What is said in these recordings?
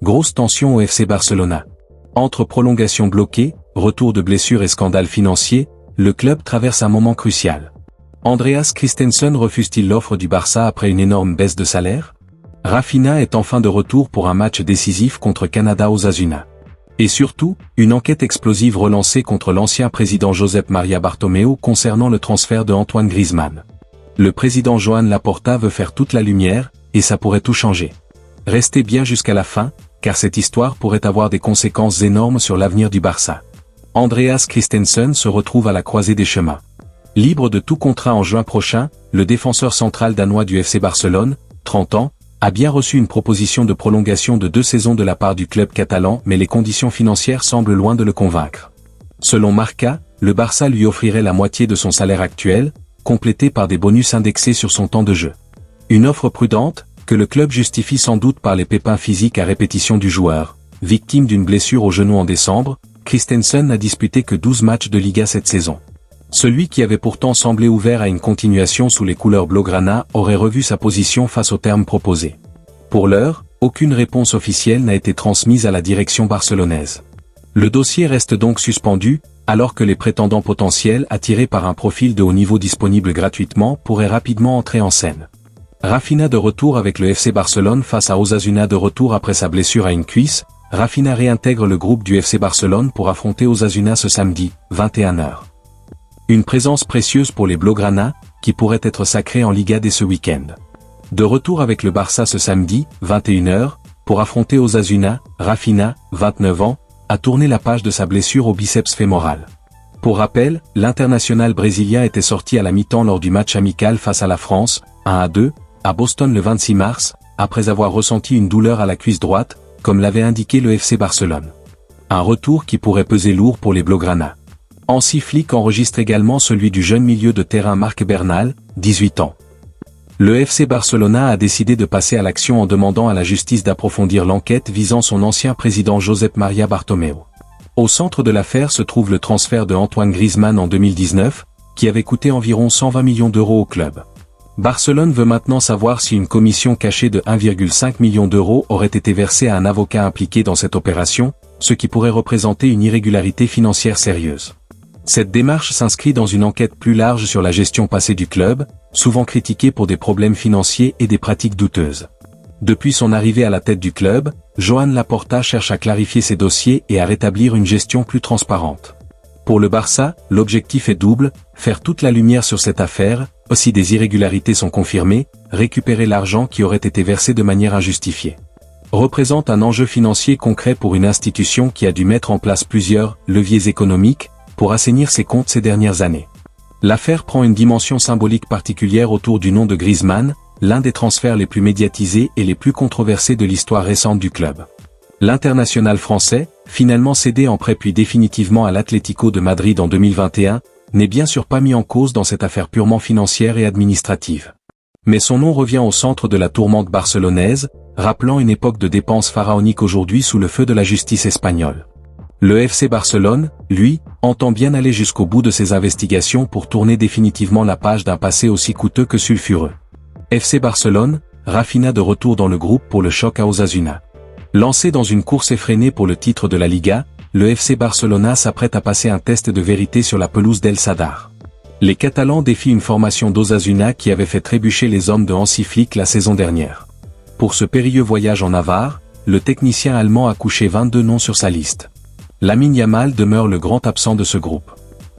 grosse tension au FC Barcelona. Entre prolongation bloquée, retour de blessures et scandale financier, le club traverse un moment crucial. Andreas Christensen refuse-t-il l'offre du Barça après une énorme baisse de salaire? Raphinha est enfin de retour pour un match décisif contre Canada Osasuna. Et surtout, une enquête explosive relancée contre l'ancien président Josep Maria Bartomeu concernant le transfert de Antoine Griezmann. Le président Joan Laporta veut faire toute la lumière, et ça pourrait tout changer. Restez bien jusqu'à la fin, car cette histoire pourrait avoir des conséquences énormes sur l'avenir du Barça. Andreas Christensen se retrouve à la croisée des chemins. Libre de tout contrat en juin prochain, le défenseur central danois du FC Barcelone, 30 ans, a bien reçu une proposition de prolongation de 2 saisons de la part du club catalan, mais les conditions financières semblent loin de le convaincre. Selon Marca, le Barça lui offrirait la moitié de son salaire actuel, complété par des bonus indexés sur son temps de jeu. Une offre prudente, que le club justifie sans doute par les pépins physiques à répétition du joueur. Victime d'une blessure au genou en décembre, Christensen n'a disputé que 12 matchs de Liga cette saison. Celui qui avait pourtant semblé ouvert à une continuation sous les couleurs blaugrana aurait revu sa position face aux termes proposés. Pour l'heure, aucune réponse officielle n'a été transmise à la direction barcelonaise. Le dossier reste donc suspendu, alors que les prétendants potentiels attirés par un profil de haut niveau disponible gratuitement pourraient rapidement entrer en scène. Raphinha de retour avec le FC Barcelone face à Osasuna de retour après sa blessure à une cuisse, Raphinha réintègre le groupe du FC Barcelone pour affronter Osasuna ce samedi, 21h. Une présence précieuse pour les Blaugrana, qui pourrait être sacrée en Liga dès ce week-end. De retour avec le Barça ce samedi, 21h, pour affronter Osasuna, Raphinha, 29 ans, a tourné la page de sa blessure au biceps fémoral. Pour rappel, l'international brésilien était sorti à la mi-temps lors du match amical face à la France, 1-2, à Boston le 26 mars, après avoir ressenti une douleur à la cuisse droite, comme l'avait indiqué le FC Barcelone. Un retour qui pourrait peser lourd pour les Blaugrana. Hansi Flick enregistre également celui du jeune milieu de terrain Marc Bernal, 18 ans. Le FC Barcelona a décidé de passer à l'action en demandant à la justice d'approfondir l'enquête visant son ancien président Josep Maria Bartomeu. Au centre de l'affaire se trouve le transfert de Antoine Griezmann en 2019, qui avait coûté environ 120 millions d'euros au club. Barcelone veut maintenant savoir si une commission cachée de 1,5 million d'euros aurait été versée à un avocat impliqué dans cette opération, ce qui pourrait représenter une irrégularité financière sérieuse. Cette démarche s'inscrit dans une enquête plus large sur la gestion passée du club, souvent critiquée pour des problèmes financiers et des pratiques douteuses. Depuis son arrivée à la tête du club, Joan Laporta cherche à clarifier ses dossiers et à rétablir une gestion plus transparente. Pour le Barça, l'objectif est double, faire toute la lumière sur cette affaire, si des irrégularités sont confirmées, récupérer l'argent qui aurait été versé de manière injustifiée. Représente un enjeu financier concret pour une institution qui a dû mettre en place plusieurs leviers économiques pour assainir ses comptes ces dernières années. L'affaire prend une dimension symbolique particulière autour du nom de Griezmann, l'un des transferts les plus médiatisés et les plus controversés de l'histoire récente du club. L'international français, finalement cédé en prêt puis définitivement à l'Atlético de Madrid en 2021, n'est bien sûr pas mis en cause dans cette affaire purement financière et administrative. Mais son nom revient au centre de la tourmente barcelonaise, rappelant une époque de dépenses pharaoniques aujourd'hui sous le feu de la justice espagnole. Le FC Barcelone, lui, entend bien aller jusqu'au bout de ses investigations pour tourner définitivement la page d'un passé aussi coûteux que sulfureux. FC Barcelone, Raphinha de retour dans le groupe pour le choc à Osasuna. Lancé dans une course effrénée pour le titre de la Liga, le FC Barcelona s'apprête à passer un test de vérité sur la pelouse d'El Sadar. Les Catalans défient une formation d'Osasuna qui avait fait trébucher les hommes de Hansi Flick la saison dernière. Pour ce périlleux voyage en Navarre, le technicien allemand a couché 22 noms sur sa liste. Lamine Yamal demeure le grand absent de ce groupe.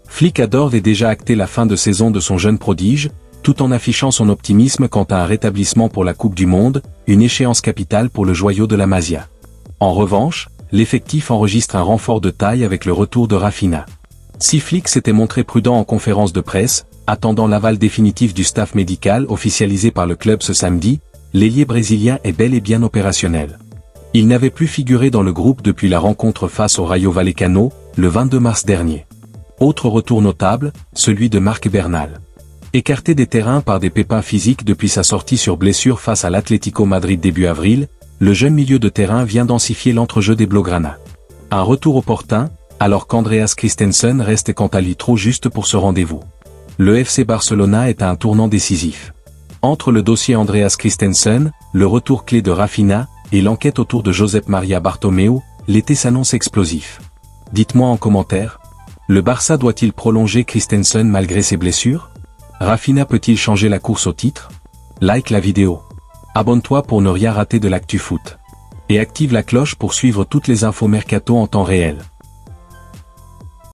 Flick a d'ores et déjà acté la fin de saison de son jeune prodige, tout en affichant son optimisme quant à un rétablissement pour la Coupe du Monde, une échéance capitale pour le joyau de la Masia. En revanche, l'effectif enregistre un renfort de taille avec le retour de Raphinha. Si Flick s'était montré prudent en conférence de presse, attendant l'aval définitif du staff médical officialisé par le club ce samedi, l'ailier brésilien est bel et bien opérationnel. Il n'avait plus figuré dans le groupe depuis la rencontre face au Rayo Vallecano, le 22 mars dernier. Autre retour notable, celui de Marc Bernal. Écarté des terrains par des pépins physiques depuis sa sortie sur blessure face à l'Atlético Madrid début avril, le jeune milieu de terrain vient densifier l'entrejeu des Blaugrana. Un retour opportun, alors qu'Andreas Christensen reste quant à lui trop juste pour ce rendez-vous. Le FC Barcelona est à un tournant décisif. Entre le dossier Andreas Christensen, le retour clé de Raphinha, Et l'enquête autour de Josep Maria Bartomeu, l'été s'annonce explosif. Dites-moi en commentaire, le Barça doit-il prolonger Christensen malgré ses blessures? Rafinha peut-il changer la course au titre? Like la vidéo. Abonne-toi pour ne rien rater de l'actu foot. Et active la cloche pour suivre toutes les infos mercato en temps réel.